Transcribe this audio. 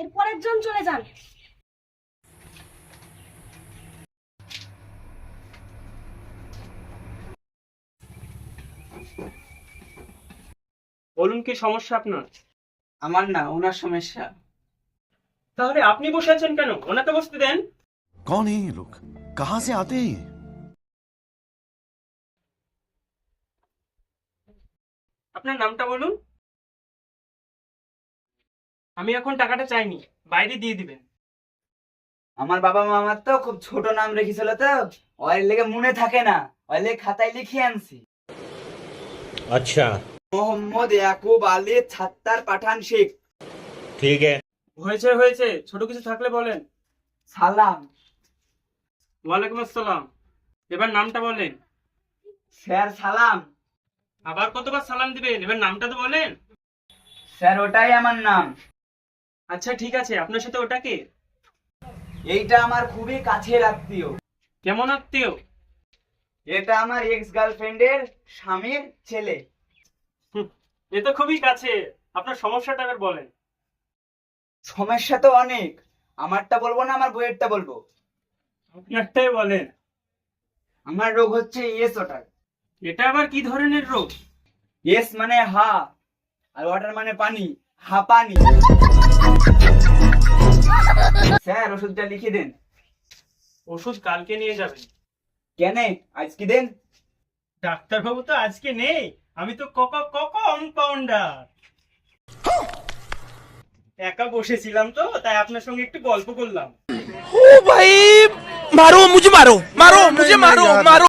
এর পরের জন চলে যান। বলুন কি সমস্যা আপনার? আমার না, ওনার সমস্যা। তাহলে আপনি বসে আছেন কেন? ওনাকে বসতে দেন। कौन है ये लोग? कहां से आते हैं ये? আপনার নামটা বলুন। আমি এখন টাকাটা চাইনি, বাইরে দিয়ে দিবেন। আমার বাবা মামার তো খুব ছোট নাম রেখেছিল, তো ওর লেগে মনে থাকে না, ওর লেগে খাতায় লিখে আনছি। अच्छा মোহাম্মদ ইয়াকুব আলী ছাত্তার পাঠান শেখ। ठीक है। হয়েছে হয়েছে, ছোট কিছু থাকলে বলেন। সালাম। ওয়ালাইকুম আসসালাম। এবার নামটা বলেন। স্যার সালাম। আবার কতবার সালাম দিবেন? এবার নামটা তো বলেন। স্যার ওটাই আমার নাম। আচ্ছা ঠিক আছে, আপনার সাথে ওটা কে? এইটা আমার খুবই কাছের আত্মীয়। কেমন আত্মীয়? এটা আমার এক্স গার্লফ্রেন্ডের স্বামীর ছেলে। এ তো খুবই কাছে। আপনার সমস্যাটা এবার বলেন। সমস্যা তো অনেক, আমারটা বলবো না আমার বইয়েরটা বলবো? আপনারটাই বলেন। আমার রোগ হচ্ছে ইয়েস ওয়াটার। এটা আবার কি ধরনের রোগ? ইয়েস মানে হা, আর ওয়াটার মানে পানি, হা পানি। স্যার ওষুধটা লিখে দেন। ওষুধ কালকে নিয়ে যাবেন। কেন আজকে দেন? ডাক্তারবাবু তো আজকে নেই, আমি তো কম্পাউন্ডার। একা বসেছিলাম তো, তাই আপনার সঙ্গে একটু গল্প করলাম। ओ भाई मारो मुझे, मारो मारो मुझे, मारो मारो।